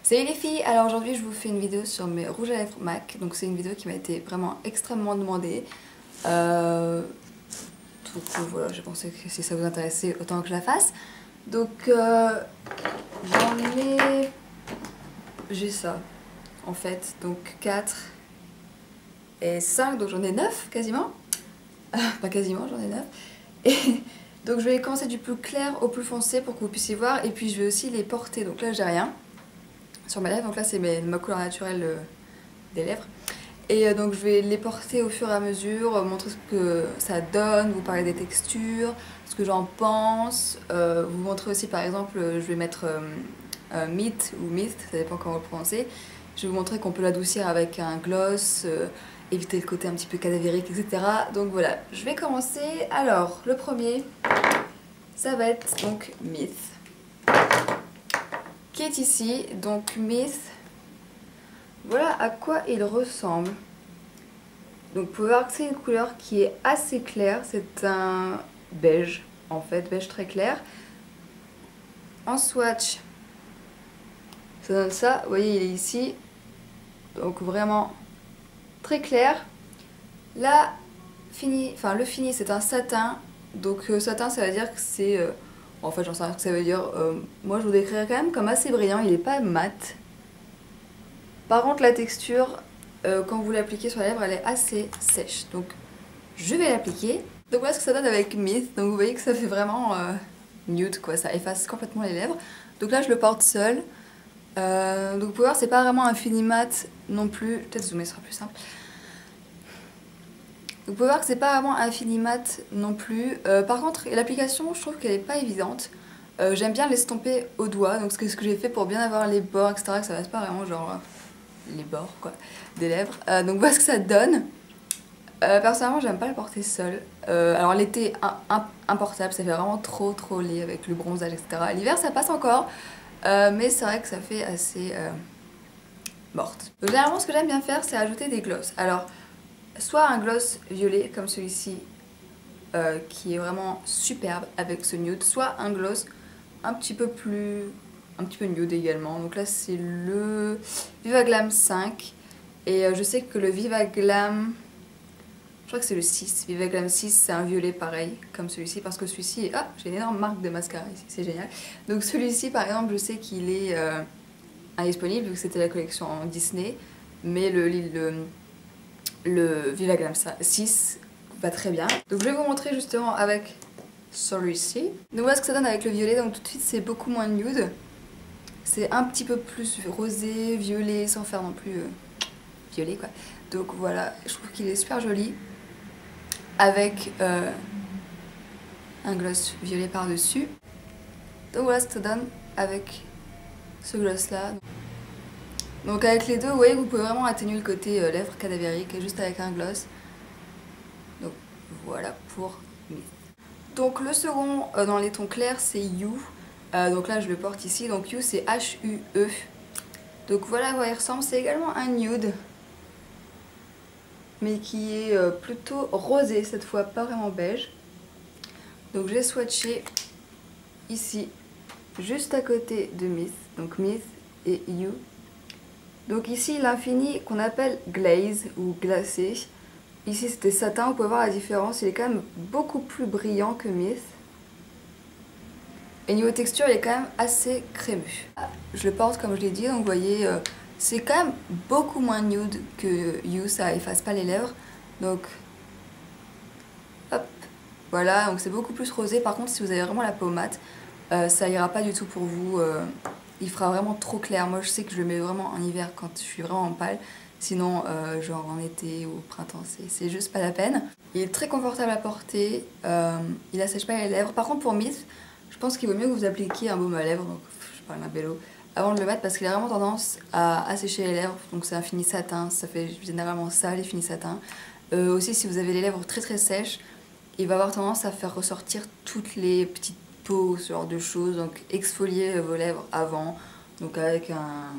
Salut les filles, alors aujourd'hui je vous fais une vidéo sur mes rouges à lèvres MAC. Donc c'est une vidéo qui m'a été vraiment extrêmement demandée. Du coup voilà, j'ai pensé que si ça vous intéressait autant que je la fasse. Donc j'en ai... j'ai ça en fait, donc 4 et 5, donc j'en ai 9 quasiment. Pas quasiment, j'en ai 9. Et donc je vais commencer du plus clair au plus foncé pour que vous puissiez voir. Et puis je vais aussi les porter, donc là j'ai rien sur mes lèvres, donc là c'est ma couleur naturelle des lèvres. Et donc je vais les porter au fur et à mesure, montrer ce que ça donne, vous parler des textures, ce que j'en pense, vous montrer aussi par exemple, je vais mettre Meet ou Mist, ça dépend comment vous le prononcez. Je vais vous montrer qu'on peut l'adoucir avec un gloss, éviter le côté un petit peu cadavérique, etc. Donc voilà, je vais commencer. Alors, le premier, ça va être donc Myth, qui est ici. Donc Myth, voilà à quoi il ressemble. Donc vous pouvez voir que c'est une couleur qui est assez claire, c'est un beige en fait, beige très clair. En swatch, ça donne ça, vous voyez il est ici, donc vraiment très clair. Là, le fini c'est un satin, donc satin ça veut dire que c'est... en fait j'en sais rien ce que ça veut dire, moi je vous décrirais quand même comme assez brillant, il n'est pas mat. Par contre la texture, quand vous l'appliquez sur la lèvre elle est assez sèche, donc je vais l'appliquer. Donc voilà ce que ça donne avec Myth, donc vous voyez que ça fait vraiment nude quoi, ça efface complètement les lèvres. Donc là je le porte seul, donc vous pouvez voir c'est pas vraiment un fini mat non plus, peut-être zoomer sera plus simple. Vous pouvez voir que c'est pas vraiment un fini mat non plus. Par contre, l'application, je trouve qu'elle est pas évidente. J'aime bien l'estomper au doigt, donc c'est ce que j'ai fait pour bien avoir les bords, etc. Que ça reste pas vraiment genre les bords quoi, des lèvres. Donc voilà ce que ça donne. Personnellement, j'aime pas le porter seul. Alors l'été, importable, ça fait vraiment trop laid avec le bronzage, etc. L'hiver, ça passe encore, mais c'est vrai que ça fait assez morte. Donc généralement, ce que j'aime bien faire, c'est ajouter des glosses. Alors, soit un gloss violet comme celui-ci qui est vraiment superbe avec ce nude, soit un gloss un petit peu nude également. Donc là c'est le Viva Glam 5 et je sais que le Viva Glam, je crois que c'est le 6, Viva Glam 6 c'est un violet pareil comme celui-ci parce que celui-ci est... Ah, j'ai une énorme marque de mascara ici, c'est génial. Donc celui-ci par exemple je sais qu'il est indisponible vu que c'était la collection en Disney, mais le Viva Glam 6 va très bien. Donc je vais vous montrer justement avec celui-ci. Donc voilà ce que ça donne avec le violet, donc tout de suite c'est beaucoup moins nude. C'est un petit peu plus rosé, violet, sans faire non plus violet quoi. Donc voilà, je trouve qu'il est super joli. Avec un gloss violet par-dessus. Donc voilà ce que ça donne avec ce gloss là. Donc avec les deux, vous voyez que vous pouvez vraiment atténuer le côté lèvres cadavériques juste avec un gloss. Donc voilà pour Myth. Donc le second dans les tons clairs c'est You. Donc là je le porte ici. Donc You c'est H-U-E. Donc voilà à quoi il ressemble. C'est également un nude. Mais qui est plutôt rosé cette fois, pas vraiment beige. Donc j'ai swatché ici, juste à côté de Myth. Donc Myth et You. Donc ici l'infini qu'on appelle glaze ou glacé. Ici c'était satin, vous pouvez voir la différence, il est quand même beaucoup plus brillant que Myth. Et niveau texture il est quand même assez crémeux. Je le porte comme je l'ai dit, donc vous voyez c'est quand même beaucoup moins nude que You, ça efface pas les lèvres. Donc hop, voilà, donc c'est beaucoup plus rosé. Par contre si vous avez vraiment la peau mate, ça ira pas du tout pour vous. Il fera vraiment trop clair. Moi je sais que je le mets vraiment en hiver quand je suis vraiment pâle. Sinon genre en été ou au printemps c'est juste pas la peine. Il est très confortable à porter, il assèche pas les lèvres. Par contre pour Myth, je pense qu'il vaut mieux que vous appliquiez un baume à lèvres, donc je parle d'un bello, avant de le mettre parce qu'il a vraiment tendance à assécher les lèvres. Donc c'est un fini satin, ça fait généralement ça les finis satins. Aussi si vous avez les lèvres très sèches, il va avoir tendance à faire ressortir toutes les petites peaux, ce genre de choses. Donc exfoliez vos lèvres avant, donc avec un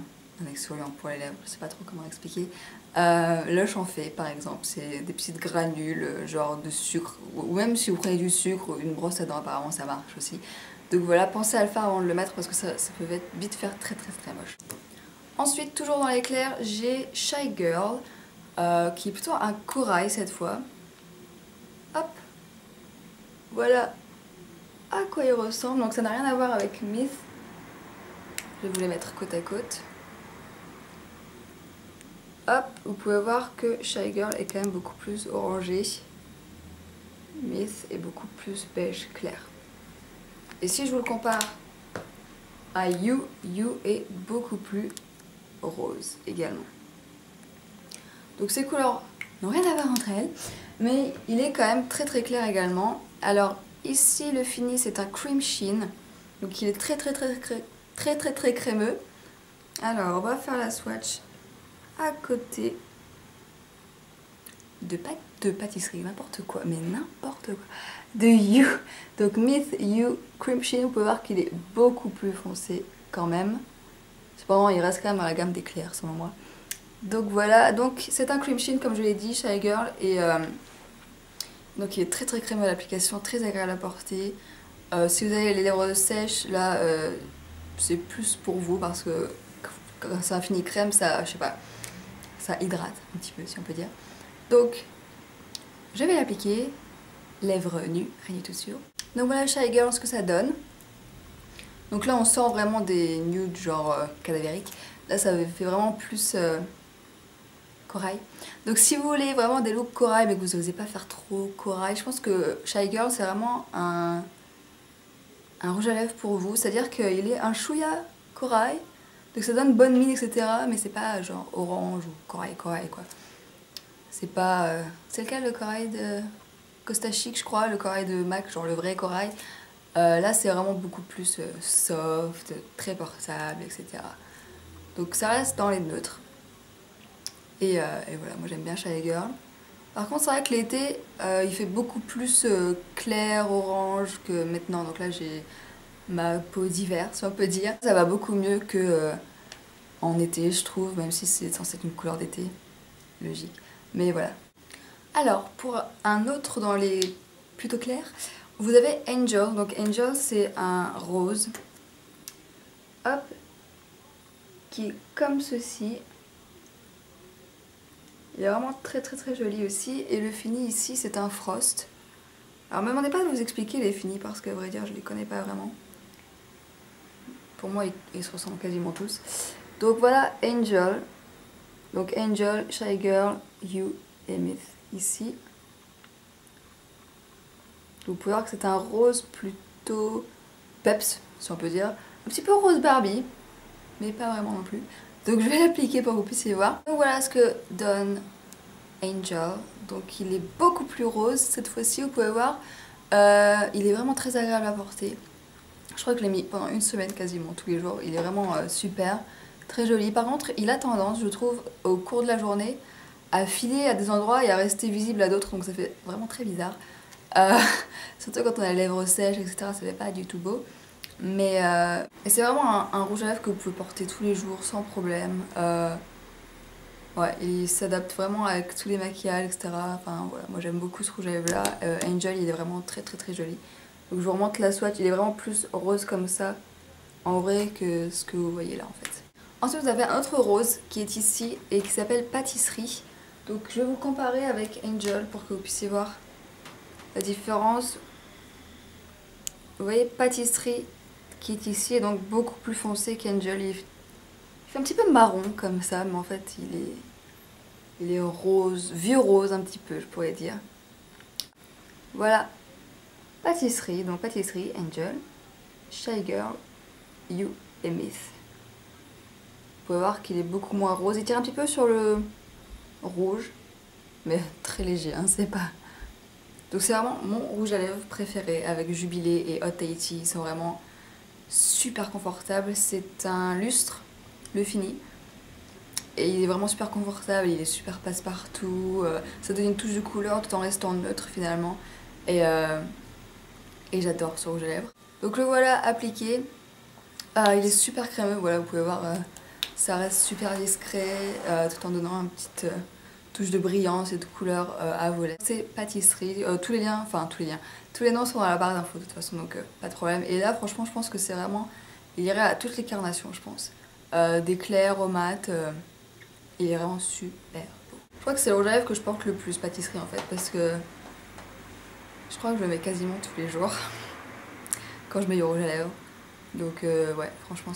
exfoliant pour les lèvres, je sais pas trop comment expliquer. Le Chanfait par exemple, c'est des petites granules genre de sucre, ou même si vous prenez du sucre, une brosse à dents apparemment ça marche aussi. Donc voilà, pensez à le faire avant de le mettre parce que ça peut vite faire très moche. Ensuite, toujours dans les clairs, j'ai Shy Girl, qui est plutôt un corail cette fois. Hop, voilà à quoi il ressemble. Donc ça n'a rien à voir avec Myth. Je vais vous les mettre côte à côte. Hop, vous pouvez voir que Shy Girl est quand même beaucoup plus orangé. Myth est beaucoup plus beige clair. Et si je vous le compare à You, You est beaucoup plus rose également. Donc ces couleurs n'ont rien à voir entre elles, mais il est quand même très très clair également. Alors ici le fini c'est un cream sheen, donc il est très crémeux. Alors on va faire la swatch à côté de pâtisserie, n'importe quoi, mais n'importe quoi, de You. Donc Myth You Cream Sheen, vous pouvez voir qu'il est beaucoup plus foncé quand même. Cependant il reste quand même dans la gamme des clairs selon moi. Donc voilà, donc c'est un cream sheen comme je l'ai dit, Shy Girl, et donc il est très crémeux à l'application, très agréable à porter. Si vous avez les lèvres sèches, là c'est plus pour vous parce que quand c'est un fini crème, ça, je sais pas, ça hydrate un petit peu si on peut dire. Donc je vais l'appliquer, lèvres nues, rien du tout sûr. Donc voilà Shy Girl, ce que ça donne. Donc là on sent vraiment des nudes genre cadavériques. Là ça fait vraiment plus corail. Donc si vous voulez vraiment des looks corail mais que vous n'osez pas faire trop corail, je pense que Shy Girl c'est vraiment un rouge à lèvres pour vous. C'est-à-dire qu'il est un chouïa corail, donc ça donne bonne mine etc. Mais c'est pas genre orange ou corail quoi. C'est pas... c'est lequel le corail de Costa Chic je crois, le corail de MAC, genre le vrai corail. Là c'est vraiment beaucoup plus soft, très portable etc. Donc ça reste dans les neutres. Et voilà, moi j'aime bien Shy Girl. Par contre c'est vrai que l'été il fait beaucoup plus clair, orange que maintenant. Donc là j'ai ma peau d'hiver si on peut dire. Ça va beaucoup mieux que en été je trouve, même si c'est censé être une couleur d'été, logique. Mais voilà. Alors pour un autre dans les plutôt clairs, vous avez Angel. Donc Angel c'est un rose. Hop. Qui est comme ceci. Il est vraiment très joli aussi. Et le fini ici c'est un frost. Alors ne me demandez pas de vous expliquer les finis parce que à vrai dire je les connais pas vraiment. Pour moi ils se ressemblent quasiment tous. Donc voilà Angel. Donc Angel, Shy Girl, You et Myth ici. Vous pouvez voir que c'est un rose plutôt peps si on peut dire. Un petit peu rose Barbie. Mais pas vraiment non plus. Donc je vais l'appliquer pour que vous puissiez voir. Donc voilà ce que donne Angel. Donc il est beaucoup plus rose cette fois-ci, vous pouvez voir. Il est vraiment très agréable à porter. Je crois que je l'ai mis pendant une semaine quasiment tous les jours. Il est vraiment super, très joli. Par contre il a tendance, je trouve, au cours de la journée à filer à des endroits et à rester visible à d'autres. Donc ça fait vraiment très bizarre. Surtout quand on a les lèvres sèches etc. Ça fait pas du tout beau. Mais c'est vraiment un rouge à lèvres que vous pouvez porter tous les jours sans problème. Ouais, il s'adapte vraiment avec tous les maquillages, etc. Enfin voilà, moi j'aime beaucoup ce rouge à lèvres là. Angel il est vraiment très joli. Donc je vous remonte la swatch, il est vraiment plus rose comme ça en vrai que ce que vous voyez là en fait. Ensuite vous avez un autre rose qui est ici et qui s'appelle Pâtisserie. Donc je vais vous comparer avec Angel pour que vous puissiez voir la différence. Vous voyez Pâtisserie qui est ici est donc beaucoup plus foncé qu'Angel. Il fait un petit peu marron comme ça, mais en fait il est rose, vieux rose un petit peu je pourrais dire. Voilà, Pâtisserie, donc Pâtisserie, Angel, Shy Girl, You et Myth. Vous pouvez voir qu'il est beaucoup moins rose, il tire un petit peu sur le rouge, mais très léger, hein, c'est pas... Donc c'est vraiment mon rouge à lèvres préféré avec Jubilé et Hot 80, ils sont vraiment super confortables. C'est un lustre, le fini. Et il est vraiment super confortable, il est super passe-partout. Ça donne une touche de couleur tout en restant neutre finalement. Et j'adore ce rouge à lèvres. Donc le voilà appliqué. Il est super crémeux, voilà vous pouvez voir. Ça reste super discret tout en donnant une petite touche de brillance et de couleur à vos lèvres. C'est Pâtisserie, tous les liens, tous les noms sont dans la barre d'infos de toute façon donc pas de problème. Et là franchement je pense que c'est vraiment, il irait à toutes les carnations je pense. d'éclairs au mat. Il est vraiment super beau. Je crois que c'est le rouge à lèvres que je porte le plus pâtisserie en fait, parce que je crois que je le mets quasiment tous les jours quand je mets du rouge à lèvres. Donc ouais, franchement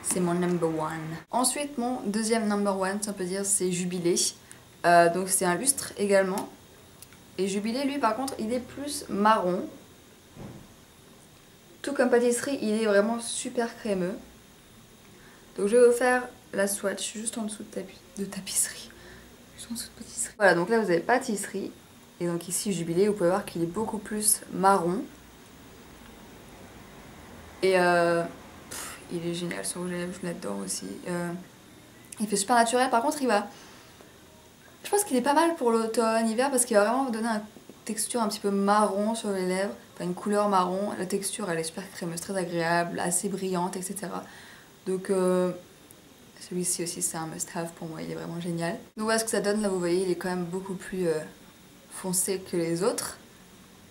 c'est mon number one. Ensuite, mon deuxième number one, si on peut dire, c'est Jubilé. Donc c'est un lustre également. Et Jubilé, lui, par contre, il est plus marron. Tout comme pâtisserie, il est vraiment super crémeux. Donc je vais vous faire la swatch juste en dessous de tapisserie. Juste en dessous de pâtisserie. Voilà, donc là vous avez pâtisserie. Et donc ici, Jubilé, vous pouvez voir qu'il est beaucoup plus marron. Et il est génial ce rouge à lèvres, je l'adore aussi. Il fait super naturel, par contre il va... Je pense qu'il est pas mal pour l'automne, hiver, parce qu'il va vraiment vous donner une texture un petit peu marron sur les lèvres. Enfin une couleur marron, la texture elle est super crémeuse, très agréable, assez brillante, etc. Donc celui-ci aussi c'est un must-have pour moi, il est vraiment génial. Donc voilà ce que ça donne, là vous voyez il est quand même beaucoup plus foncé que les autres.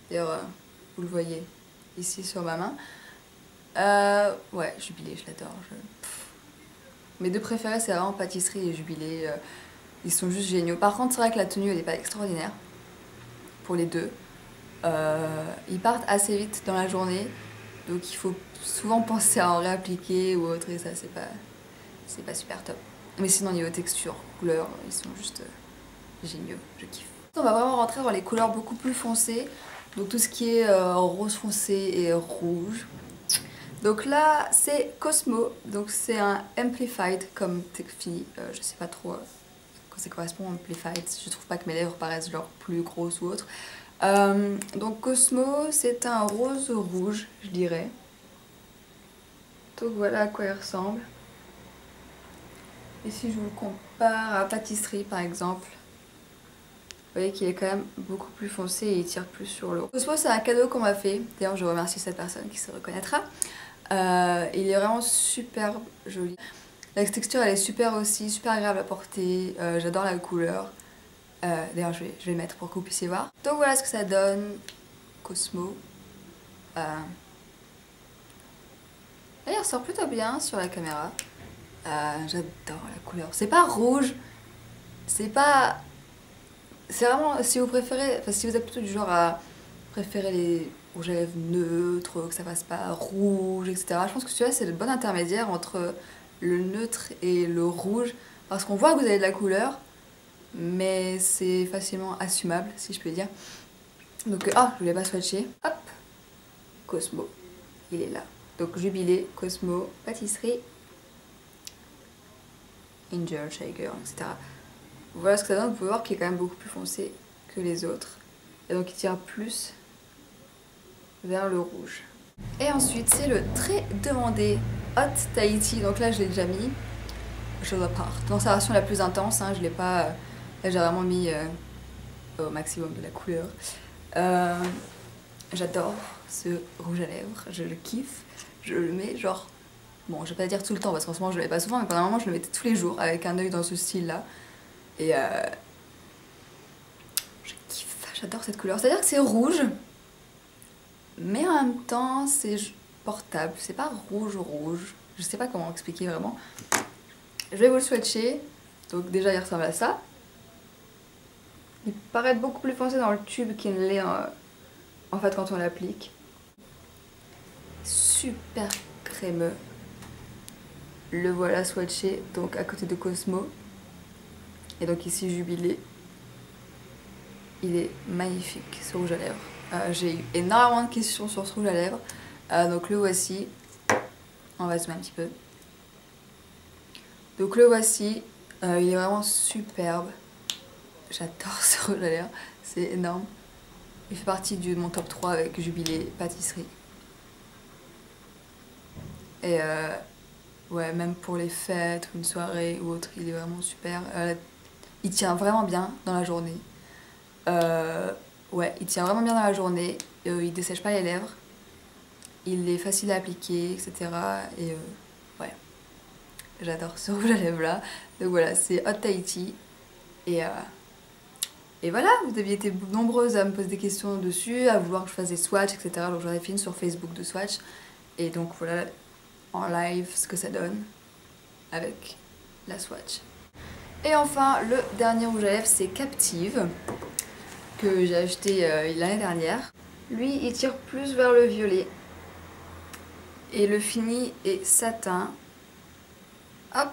D'ailleurs vous le voyez ici sur ma main. Ouais, Jubilé, je l'adore. Mes deux préférés, c'est vraiment pâtisserie et Jubilé. Ils sont juste géniaux. Par contre, c'est vrai que la tenue, elle n'est pas extraordinaire pour les deux. Ils partent assez vite dans la journée, donc il faut souvent penser à en réappliquer ou autre, et ça, c'est pas super top. Mais sinon, niveau texture, couleur, ils sont juste géniaux. Je kiffe. On va vraiment rentrer dans les couleurs beaucoup plus foncées. Donc tout ce qui est rose foncé et rouge. Donc là, c'est Cosmo, donc c'est un Amplified comme fini, je sais pas trop quand ça correspond Amplified, je trouve pas que mes lèvres paraissent genre plus grosses ou autre. Donc Cosmo, c'est un rose rouge, je dirais. Donc voilà à quoi il ressemble. Et si je vous le compare à pâtisserie par exemple, vous voyez qu'il est quand même beaucoup plus foncé et il tire plus sur l'eau. Cosmo, c'est un cadeau qu'on m'a fait, d'ailleurs je remercie cette personne qui se reconnaîtra. Il est vraiment super joli. La texture elle est super aussi, super agréable à porter, j'adore la couleur. D'ailleurs je vais le mettre pour que vous puissiez voir. Donc voilà ce que ça donne, Cosmo. Il ressort plutôt bien sur la caméra. J'adore la couleur. C'est pas rouge, c'est pas... C'est vraiment, si vous préférez, enfin si vous êtes plutôt du genre à préférer les rouges à lèvres neutres, que ça fasse pas rouge, etc. Je pense que celui-là c'est le bon intermédiaire entre le neutre et le rouge, parce qu'on voit que vous avez de la couleur, mais c'est facilement assumable, si je peux dire. Donc, ah, je voulais pas swatcher. Hop, Cosmo, il est là. Donc Jubilé, Cosmo, pâtisserie, Angel, Shaker, etc. Voilà ce que ça donne, vous pouvez voir qu'il est quand même beaucoup plus foncé que les autres. Et donc il tire plus vers le rouge. Et ensuite c'est le très demandé Hot Tahiti, donc là je l'ai déjà mis, Show Apart. Dans sa version la plus intense, hein, je l'ai pas... là j'ai vraiment mis au maximum de la couleur. J'adore ce rouge à lèvres, je le kiffe, je le mets genre... Bon, je vais pas dire tout le temps parce qu'en ce moment je le mets pas souvent, mais pendant un moment je le mettais tous les jours avec un œil dans ce style là. Et je kiffe, j'adore cette couleur. C'est-à-dire que c'est rouge, mais en même temps c'est portable, c'est pas rouge rouge. Je sais pas comment expliquer vraiment. Je vais vous le swatcher. Donc déjà il ressemble à ça. Il paraît beaucoup plus foncé dans le tube qu'il ne l'est en fait quand on l'applique. Super crémeux. Le voilà swatché donc à côté de Cosmo. Et donc ici Jubilé. Il est magnifique ce rouge à lèvres. J'ai eu énormément de questions sur ce rouge à lèvres. Donc le voici. On va zoomer un petit peu. Donc le voici. Il est vraiment superbe. J'adore ce rouge à lèvres. C'est énorme. Il fait partie de mon top 3 avec Jubilé, pâtisserie. Et ouais, même pour les fêtes ou une soirée ou autre, il est vraiment super. Il tient vraiment bien dans la journée. Ouais, il tient vraiment bien dans la journée. Il dessèche pas les lèvres. Il est facile à appliquer, etc. Et ouais, j'adore ce rouge à lèvres là. Donc voilà, c'est Hot Tahiti. Et voilà, vous aviez été nombreuses à me poser des questions dessus, à vouloir que je fasse des swatchs, etc. Donc j'en ai fait une sur Facebook de swatch. Et donc voilà, en live, ce que ça donne. avec la swatch. Et enfin, le dernier rouge à lèvres, c'est Captive, que j'ai acheté l'année dernière. Lui, il tire plus vers le violet. Et le fini est satin. Hop!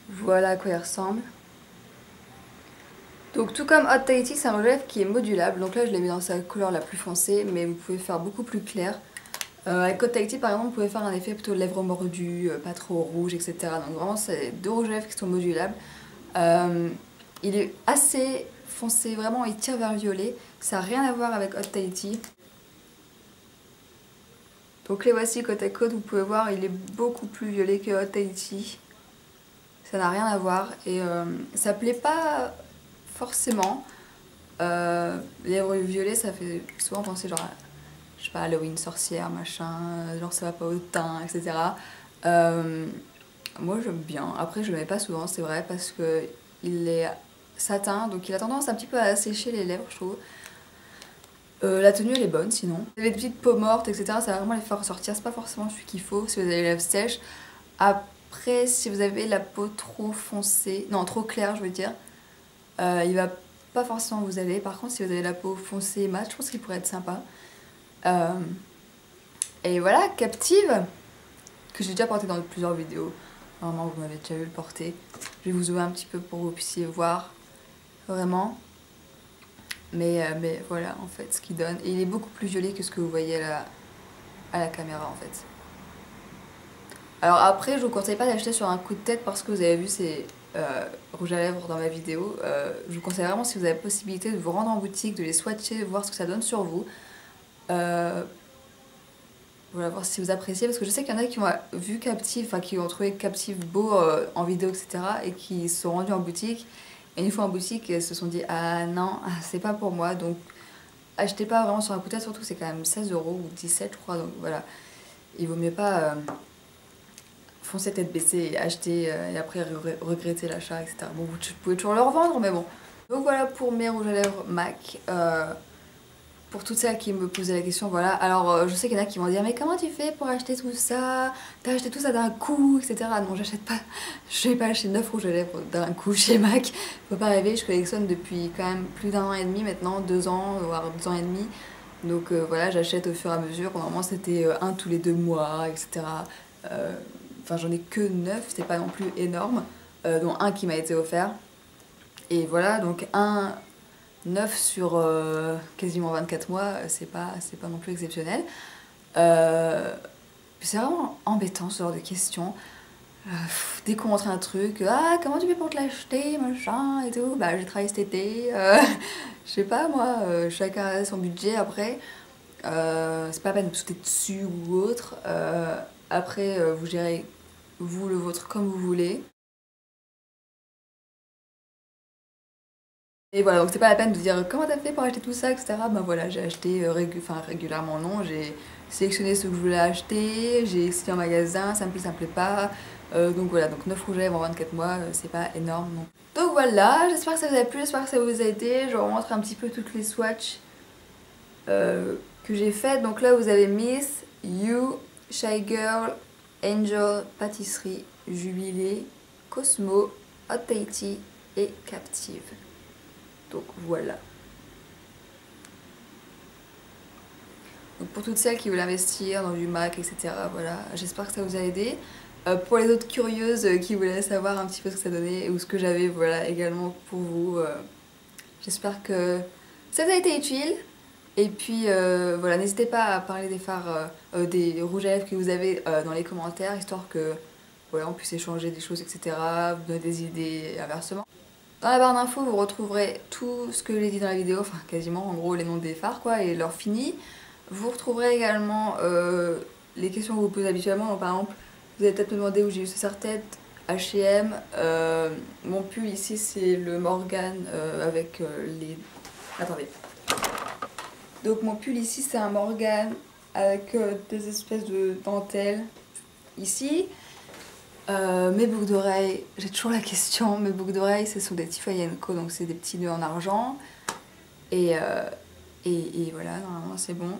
Voilà à quoi il ressemble. Donc tout comme Hot Tahiti, c'est un rouge à lèvres qui est modulable. Donc là, je l'ai mis dans sa couleur la plus foncée, mais vous pouvez faire beaucoup plus clair. Avec Hot Tahiti, par exemple, vous pouvez faire un effet plutôt lèvres mordues, pas trop rouge, etc. Donc vraiment, c'est deux rouges à lèvres qui sont modulables. Il est assez foncé, vraiment, il tire vers le violet. Ça n'a rien à voir avec Hot Tahiti. Donc les voici côte à côte, vous pouvez voir, il est beaucoup plus violet que Hot Tahiti. Ça n'a rien à voir et ça plaît pas forcément. Lèvres violet, ça fait souvent penser genre, je sais pas, Halloween, sorcière, machin, genre ça va pas au teint, etc. Moi j'aime bien. Après je le mets pas souvent, c'est vrai, parce que il est satin, donc il a tendance un petit peu à sécher les lèvres, je trouve. La tenue elle est bonne sinon. Les petites peaux mortes, etc. Ça va vraiment les faire ressortir. C'est pas forcément celui qu'il faut si vous avez les lèvres sèches. Après, si vous avez la peau trop foncée, non trop claire, je veux dire, il va pas forcément vous aller. Par contre, si vous avez la peau foncée mat, je pense qu'il pourrait être sympa. Et voilà, Captive, que j'ai déjà porté dans plusieurs vidéos. Normalement, vous m'avez déjà vu le porter. Je vais vous zoomer un petit peu pour que vous puissiez voir vraiment. Mais voilà en fait ce qu'il donne. Et il est beaucoup plus violet que ce que vous voyez à la caméra en fait. Alors après je vous conseille pas d'acheter sur un coup de tête parce que vous avez vu ces rouges à lèvres dans ma vidéo. Je vous conseille vraiment si vous avez la possibilité de vous rendre en boutique, de les swatcher, de voir ce que ça donne sur vous. Voilà, voir si vous appréciez parce que je sais qu'il y en a qui ont vu Captive, enfin qui ont trouvé Captive beau en vidéo etc. et qui se sont rendus en boutique. Et une fois en boutique, elles se sont dit ah non, c'est pas pour moi, donc achetez pas vraiment sur un coup de tête, surtout c'est quand même 16 € ou 17 je crois, donc voilà. Il vaut mieux pas foncer tête baissée et acheter et après regretter l'achat, etc. Bon, vous pouvez toujours le revendre, mais bon. Donc voilà pour mes rouges à lèvres MAC. Pour toutes celles qui me posaient la question, voilà. Alors je sais qu'il y en a qui vont dire mais comment tu fais pour acheter tout ça? T'as acheté tout ça d'un coup, etc. Non, j'achète pas. Je vais pas acheter 9 rouges à lèvres d'un coup chez MAC. Faut pas rêver, je collectionne depuis quand même plus d'1 an et demi maintenant, 2 ans, voire 2 ans et demi. Donc voilà, j'achète au fur et à mesure. Normalement c'était un tous les 2 mois, etc. Enfin j'en ai que 9, c'est pas non plus énorme. Dont un qui m'a été offert. Et voilà, donc un 9 sur quasiment 24 mois, c'est pas non plus exceptionnel. C'est vraiment embêtant ce genre de questions. Dès qu'on montre un truc, ah comment tu fais pour te l'acheter, machin et tout, bah j'ai travaillé cet été, je sais pas moi, chacun a son budget après, c'est pas la peine de sauter dessus ou autre, après vous gérez vous le vôtre comme vous voulez. Et voilà, donc c'est pas la peine de dire comment t'as fait pour acheter tout ça, etc. Ben voilà, j'ai acheté régulièrement, non, j'ai sélectionné ce que je voulais acheter, j'ai essayé en magasin, ça me plaît pas. Donc voilà, donc 9 rouges à lèvres en 24 mois, c'est pas énorme non. Donc voilà, j'espère que ça vous a plu, j'espère que ça vous a aidé. Je vous montre un petit peu toutes les swatchs que j'ai faites. Donc là vous avez Miss, You, Shy Girl, Angel, Pâtisserie, Jubilé, Cosmo, Hot Tahiti et Captive. Donc voilà. Donc pour toutes celles qui veulent investir dans du MAC, etc. Voilà, j'espère que ça vous a aidé. Pour les autres curieuses qui voulaient savoir un petit peu ce que ça donnait ou ce que j'avais, voilà, également pour vous. J'espère que ça vous a été utile. Et puis voilà, n'hésitez pas à parler des fards, des rouges à lèvres que vous avez dans les commentaires, histoire que voilà, on puisse échanger des choses, etc. Vous donner des idées et inversement. Dans la barre d'infos, vous retrouverez tout ce que j'ai dit dans la vidéo, enfin quasiment, en gros les noms des fards quoi, et leur fini. Vous retrouverez également les questions que vous posez habituellement, donc par exemple, vous allez peut-être me demander où j'ai eu ce serre-tête, H&M, mon pull ici c'est le Morgan avec les... Attendez. Donc mon pull ici c'est un Morgan avec des espèces de dentelles ici. Mes boucles d'oreilles, j'ai toujours la question, mes boucles d'oreilles ce sont des Tiffany & Co, donc c'est des petits nœuds en argent. Et voilà, normalement c'est bon.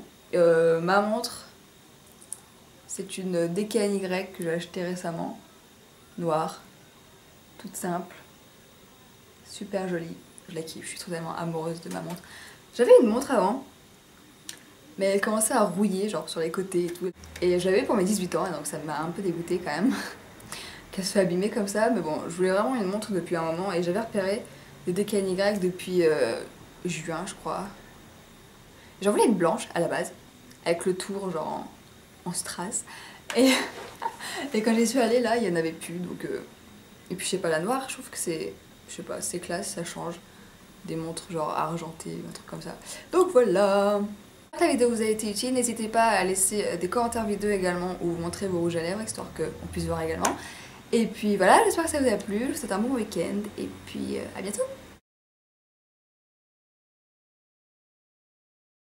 Ma montre, c'est une DKNY que j'ai achetée récemment. noire, toute simple, super jolie. Je la kiffe, je suis totalement amoureuse de ma montre. J'avais une montre avant, mais elle commençait à rouiller genre sur les côtés et tout. Et j'avais pour mes 18 ans, et donc ça m'a un peu dégoûtée quand même qu'elle se soit abîmée comme ça. Mais bon, je voulais vraiment une montre depuis un moment et j'avais repéré le DKNY depuis juin je crois. J'en voulais une blanche à la base, avec le tour genre en strass. Et, et quand j'y suis allée là, il n'y en avait plus. Donc, et puis je sais pas, la noire, je trouve que c'est, je sais pas, c'est classe, ça change des montres genre argentées, un truc comme ça. Donc voilà. Si la vidéo vous a été utile, n'hésitez pas à laisser des commentaires vidéo également ou vous montrer vos rouges à lèvres, histoire qu'on puisse voir également. Et puis voilà, j'espère que ça vous a plu, je vous souhaite un bon week-end et puis à bientôt.